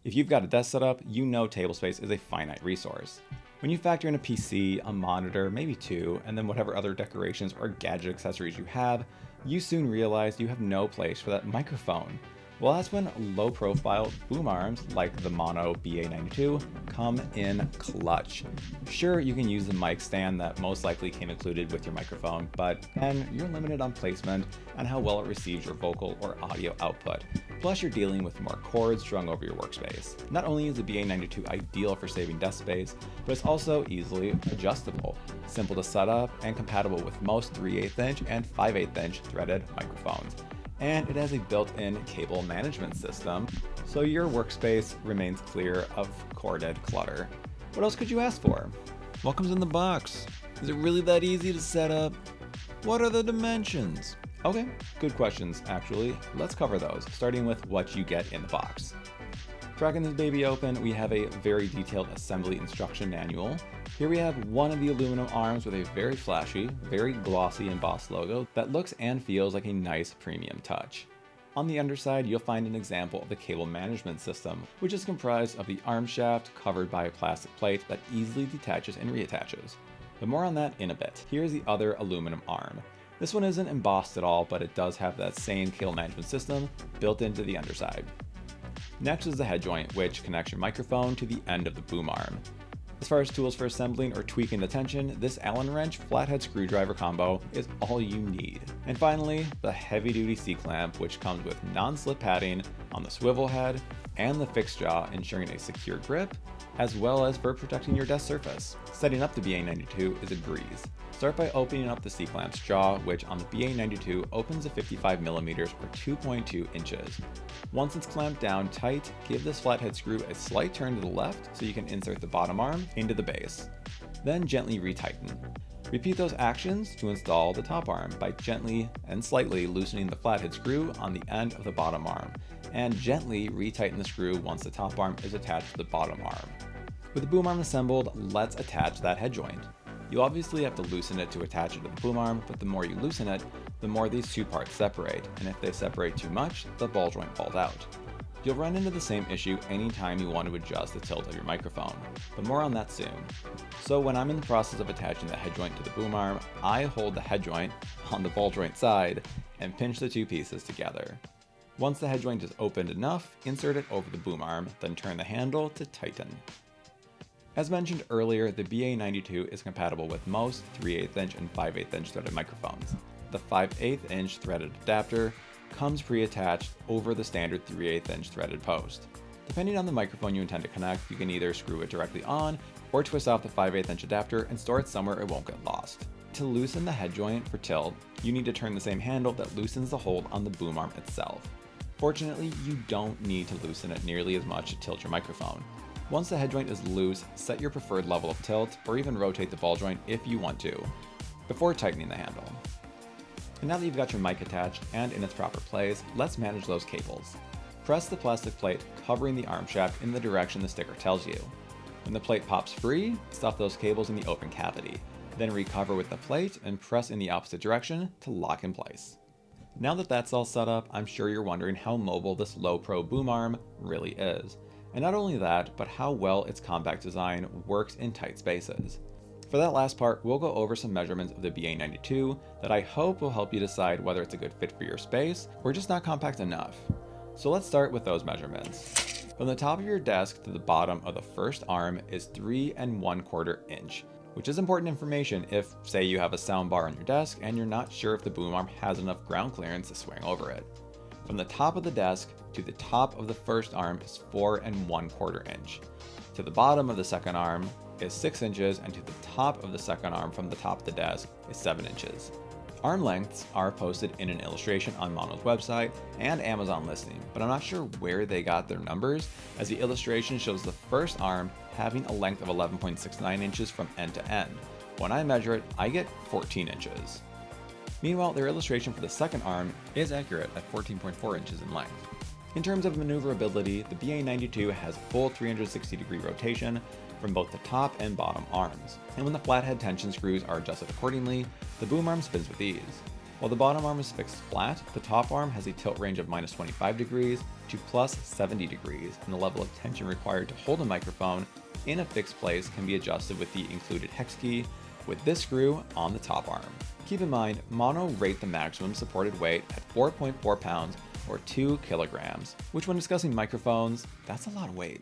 If you've got a desk setup, you know table space is a finite resource. When you factor in a PC, a monitor, maybe two, and then whatever other decorations or gadget accessories you have, you soon realize you have no place for that microphone. Well, that's when low-profile boom arms like the Maono BA92 come in clutch. Sure, you can use the mic stand that most likely came included with your microphone, but then you're limited on placement and how well it receives your vocal or audio output. Plus, you're dealing with more cords strung over your workspace. Not only is the BA92 ideal for saving desk space, but it's also easily adjustable, simple to set up, and compatible with most 3/8" and 5/8" threaded microphones. And it has a built-in cable management system, so your workspace remains clear of corded clutter. What else could you ask for? What comes in the box? Is it really that easy to set up? What are the dimensions? Okay, good questions, actually. Let's cover those, starting with what you get in the box. Cracking this baby open, we have a very detailed assembly instruction manual. Here we have one of the aluminum arms with a very flashy, very glossy embossed logo that looks and feels like a nice premium touch. On the underside, you'll find an example of the cable management system, which is comprised of the arm shaft covered by a plastic plate that easily detaches and reattaches. But more on that in a bit. Here's the other aluminum arm. This one isn't embossed at all, but it does have that same cable management system built into the underside. Next is the head joint, which connects your microphone to the end of the boom arm. As far as tools for assembling or tweaking the tension, this Allen wrench flathead screwdriver combo is all you need. And finally, the heavy-duty C-clamp, which comes with non-slip padding on the swivel head and the fixed jaw, ensuring a secure grip, as well as for protecting your desk surface. Setting up the BA92 is a breeze. Start by opening up the C-clamp's jaw, which on the BA92 opens at 55mm or 2.2 inches. Once it's clamped down tight, give this flathead screw a slight turn to the left so you can insert the bottom arm into the base. Then gently retighten. Repeat those actions to install the top arm by gently and slightly loosening the flathead screw on the end of the bottom arm, and gently retighten the screw once the top arm is attached to the bottom arm. With the boom arm assembled, let's attach that head joint. You obviously have to loosen it to attach it to the boom arm, but the more you loosen it, the more these two parts separate, and if they separate too much, the ball joint falls out. You'll run into the same issue anytime you want to adjust the tilt of your microphone, but more on that soon. So when I'm in the process of attaching the head joint to the boom arm, I hold the head joint on the ball joint side and pinch the two pieces together. Once the head joint is opened enough, insert it over the boom arm, then turn the handle to tighten. As mentioned earlier, the BA92 is compatible with most 3/8" and 5/8" threaded microphones. The 5/8" threaded adapter comes pre-attached over the standard 3/8" threaded post. Depending on the microphone you intend to connect, you can either screw it directly on or twist off the 5/8" adapter and store it somewhere it won't get lost. To loosen the head joint for tilt, you need to turn the same handle that loosens the hold on the boom arm itself. Fortunately, you don't need to loosen it nearly as much to tilt your microphone. Once the head joint is loose, set your preferred level of tilt or even rotate the ball joint if you want to, before tightening the handle. And now that you've got your mic attached and in its proper place, let's manage those cables. Press the plastic plate covering the arm shaft in the direction the sticker tells you. When the plate pops free, stuff those cables in the open cavity, then recover with the plate and press in the opposite direction to lock in place. Now that that's all set up, I'm sure you're wondering how mobile this low-pro boom arm really is. And not only that, but how well its compact design works in tight spaces. For that last part, we'll go over some measurements of the BA92 that I hope will help you decide whether it's a good fit for your space or just not compact enough. So let's start with those measurements. From the top of your desk to the bottom of the first arm is 3 1/4 inch, which is important information if, say, you have a sound bar on your desk and you're not sure if the boom arm has enough ground clearance to swing over it. From the top of the desk to the top of the first arm is 4 1/4 inch. To the bottom of the second arm is 6 inches, and to the top of the second arm from the top of the desk is 7 inches. Arm lengths are posted in an illustration on Maono's website and Amazon listing, but I'm not sure where they got their numbers, as the illustration shows the first arm having a length of 11.69 inches from end to end. When I measure it, I get 14 inches. Meanwhile, their illustration for the second arm is accurate at 14.4 inches in length. In terms of maneuverability, the BA92 has full 360-degree rotation from both the top and bottom arms, and when the flathead tension screws are adjusted accordingly, the boom arm spins with ease. While the bottom arm is fixed flat, the top arm has a tilt range of minus 25 degrees to plus 70 degrees, and the level of tension required to hold a microphone in a fixed place can be adjusted with the included hex key with this screw on the top arm. Keep in mind, Maono rate the maximum supported weight at 4.4 pounds or 2 kilograms, which when discussing microphones, that's a lot of weight.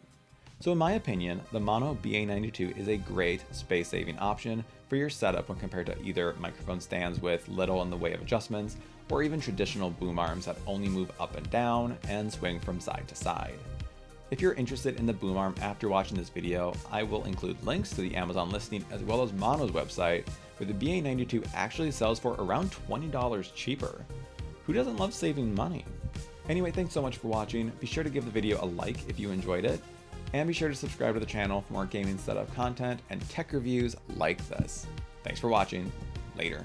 So in my opinion, the Maono BA92 is a great space-saving option for your setup when compared to either microphone stands with little in the way of adjustments, or even traditional boom arms that only move up and down and swing from side to side. If you're interested in the boom arm after watching this video, I will include links to the Amazon listing as well as Maono's website, where the BA92 actually sells for around $20 cheaper. Who doesn't love saving money? Anyway, thanks so much for watching. Be sure to give the video a like if you enjoyed it, and be sure to subscribe to the channel for more gaming setup content and tech reviews like this. Thanks for watching. Later.